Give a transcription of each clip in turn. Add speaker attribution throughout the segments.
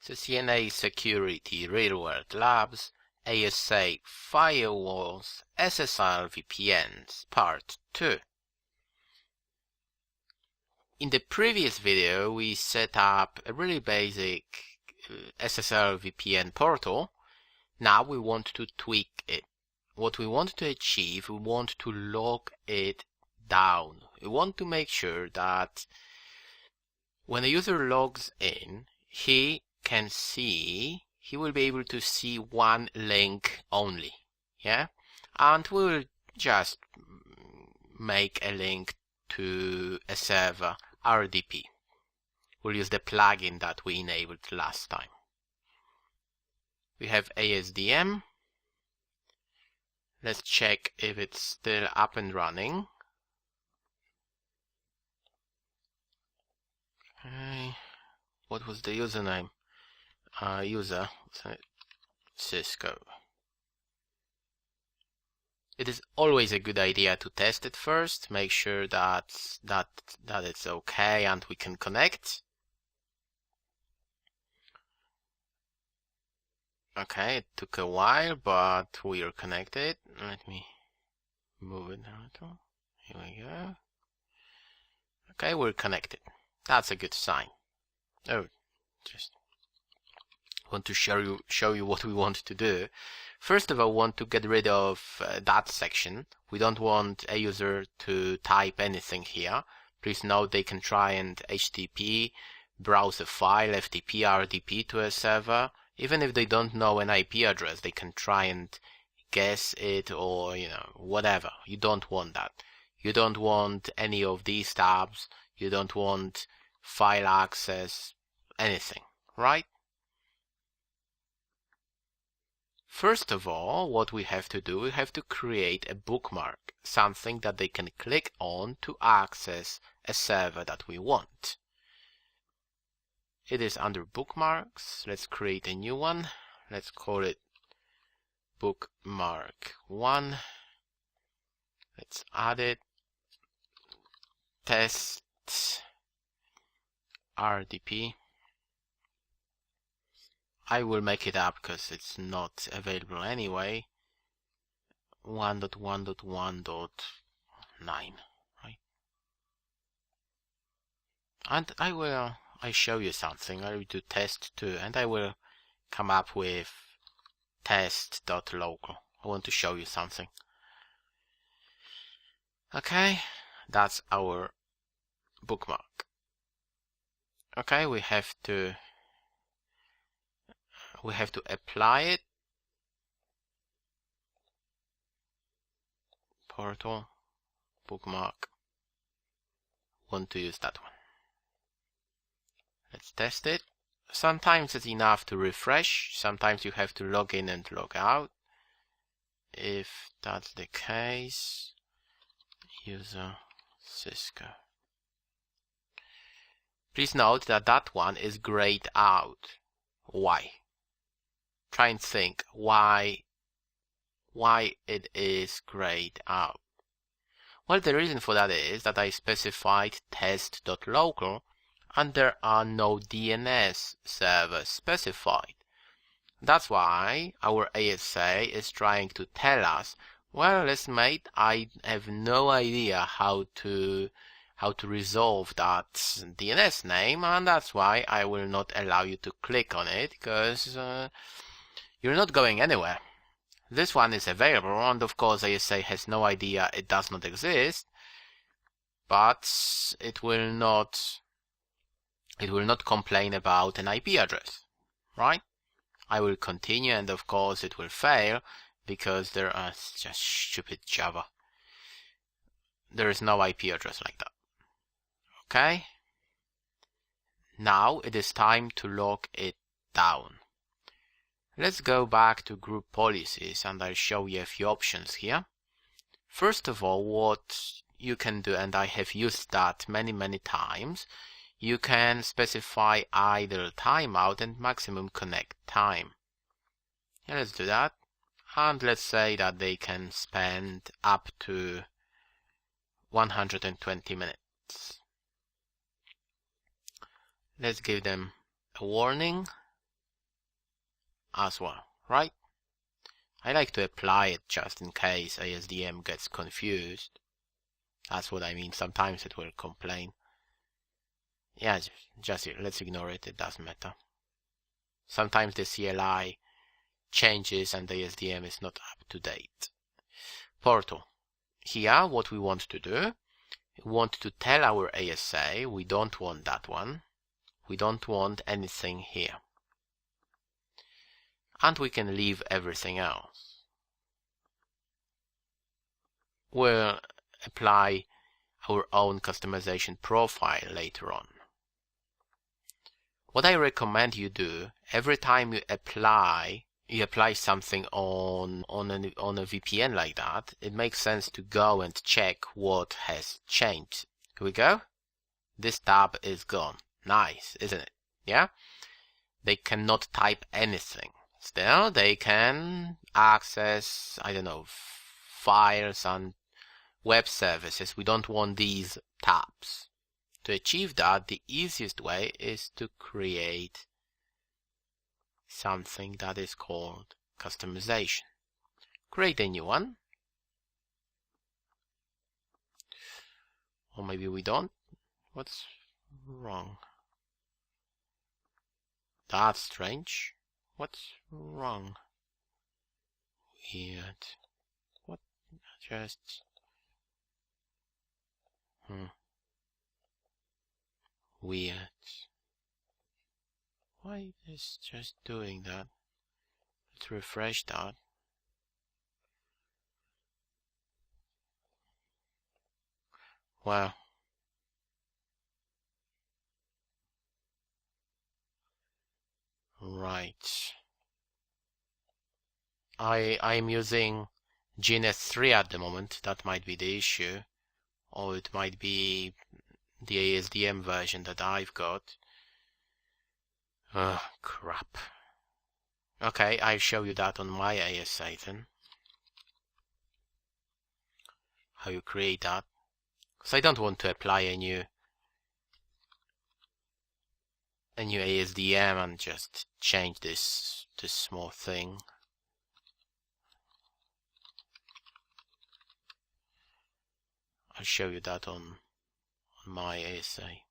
Speaker 1: So CNA Security Real World Labs, ASA Firewalls, SSL VPNs, Part 2. In the previous video, we set up a really basic SSL VPN portal. Now we want to tweak it. What we want to achieve, we want to lock it down. We want to make sure that when a user logs in, he will be able to see one link only, yeah? And we will just make a link to a server, RDP. We'll use the plugin that we enabled last time. We have ASDM. Let's check if it's still up and running. Okay. What was the username? User CISCO. It is always a good idea to test it first, make sure that it's okay and we can connect. Okay, it took a while, but we are connected. Let me move it now. Here we go. Okay, we're connected. That's a good sign. Oh, just want to show you what we want to do. First of all, we want to get rid of that section. We don't want a user to type anything here. Please note they can try and HTTP, browse a file, FTP, RDP to a server. Even if they don't know an IP address, they can try and guess it or, whatever. You don't want that. You don't want any of these tabs. You don't want file access, anything, right? First of all, what we have to do, we have to create a bookmark, something that they can click on to access a server that we want. It is under bookmarks. Let's create a new one. Let's call it bookmark 1. Let's add it. Test RDP. I will make it up because it's not available anyway. 1.1.1.9, right? And I show you something. I will do test 2 and I will come up with test.local. I want to show you something. Okay, that's our bookmark. Okay, we have to apply it. Portal, bookmark. Want to use that one. Let's test it. Sometimes it's enough to refresh. Sometimes you have to log in and log out. If that's the case, user CISCO. Please note that that one is grayed out. Why? Try and think why it is grayed out. Well, the reason for that is that I specified test.local and there are no DNS servers specified. That's why our ASA is trying to tell us, well, mate, I have no idea how to resolve that DNS name, and that's why I will not allow you to click on it, because you're not going anywhere. This one is available, and of course ASA has no idea it does not exist, but it will not complain about an IP address, right? I will continue, and of course it will fail because there are just stupid Java. There is no IP address like that. Okay. Now it is time to lock it down. Let's go back to group policies and I'll show you a few options here. First of all, what you can do, and I have used that many times, you can specify idle timeout and maximum connect time. Yeah, let's do that. And let's say that they can spend up to 120 minutes. Let's give them a warning. as well, right? I like to apply it just in case ASDM gets confused. That's what I mean. Sometimes it will complain. Yeah, just let's ignore it. It doesn't matter. Sometimes the CLI changes and the ASDM is not up to date. Portal. Here, what we want to do, we want to tell our ASA we don't want that one. We don't want anything here. And we can leave everything else. We'll apply our own customization profile later on. What I recommend you do, every time you apply something on a VPN like that, it makes sense to go and check what has changed. Here we go. This tab is gone. Nice, isn't it? Yeah? They cannot type anything. Still, they can access, I don't know, files and web services. We don't want these tabs. To achieve that, the easiest way is to create something that is called customization. Create a new one. Or maybe we don't. What's wrong? That's strange. What's wrong? Weird. What? Just... Weird. Why is just doing that? Let's refresh that. Well. Right. I'm using GNS3 at the moment. That might be the issue. Or it might be the ASDM version that I've got. Oh, crap. Okay, I'll show you that on my ASA then. How you create that. Because I don't want to apply a new ASDM and just change this small thing. I'll show you that on my ASA.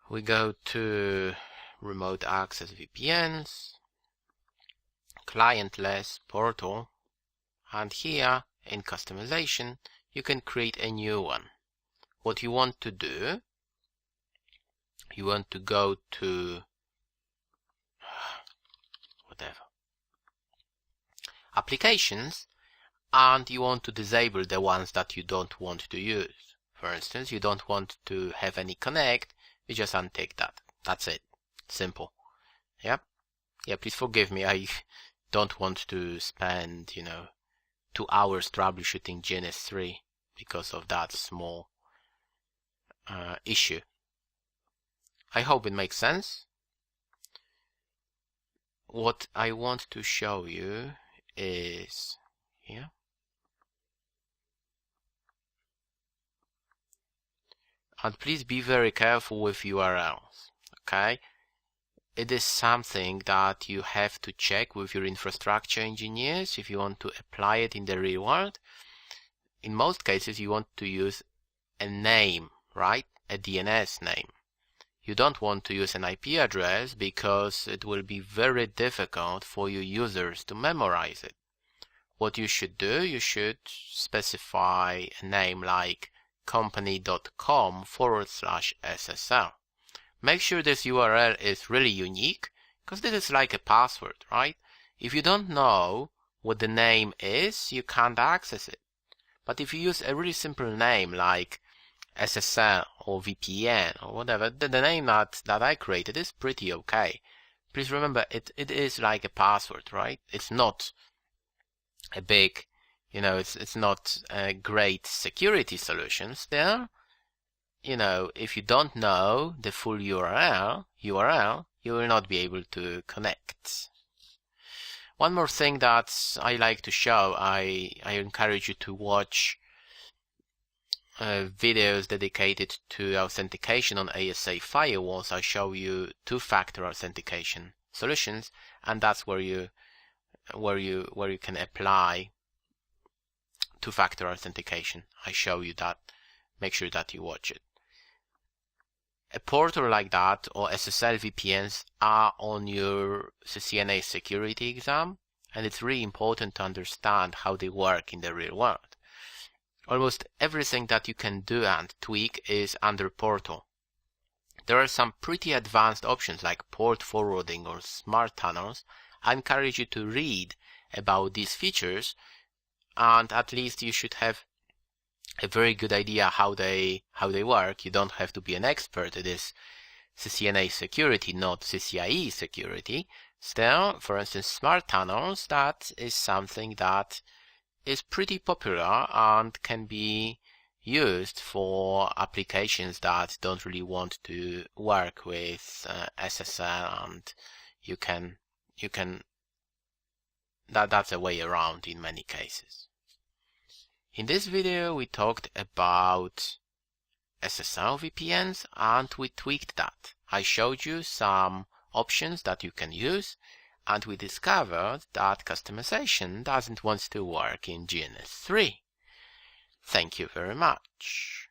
Speaker 1: We go to remote access VPNs, clientless portal, and here in customization you can create a new one. What you want to do, you want to go to whatever applications, and you want to disable the ones that you don't want to use. For instance, you don't want to have any connect, you just untick that. That's it. Simple. Yep. Yeah, please forgive me. I don't want to spend, 2 hours troubleshooting GNS3 because of that small issue. I hope it makes sense. What I want to show you is here. And please be very careful with URLs, okay? It is something that you have to check with your infrastructure engineers if you want to apply it in the real world. In most cases, you want to use a name, right? A DNS name. You don't want to use an IP address because it will be very difficult for your users to memorize it. What you should do, you should specify a name like company.com/SSL. Make sure this URL is really unique, because this is like a password, right? If you don't know what the name is, you can't access it. But if you use a really simple name like SSL or VPN or whatever, the name that I created is pretty okay. Please remember, it is like a password, right? It's not a big, it's not a great security solution. Still, if you don't know the full URL, you will not be able to connect. One more thing that I like to show, I encourage you to watch videos dedicated to authentication on ASA firewalls. I show you two-factor authentication solutions, and that's where you can apply two-factor authentication. I show you that. Make sure that you watch it. A portal like that or SSL VPNs are on your CCNA security exam, and it's really important to understand how they work in the real world. Almost everything that you can do and tweak is under portal. There are some pretty advanced options like port forwarding or smart tunnels. I encourage you to read about these features, and at least you should have a very good idea how they work. You don't have to be an expert. It is CCNA security, not CCIE security. Still, for instance, smart tunnels, that is something that is pretty popular and can be used for applications that don't really want to work with SSL, and that's a way around in many cases. In this video we talked about SSL VPNs and we tweaked that. I showed you some options that you can use, and we discovered that customization doesn't want to work in GNS3. Thank you very much.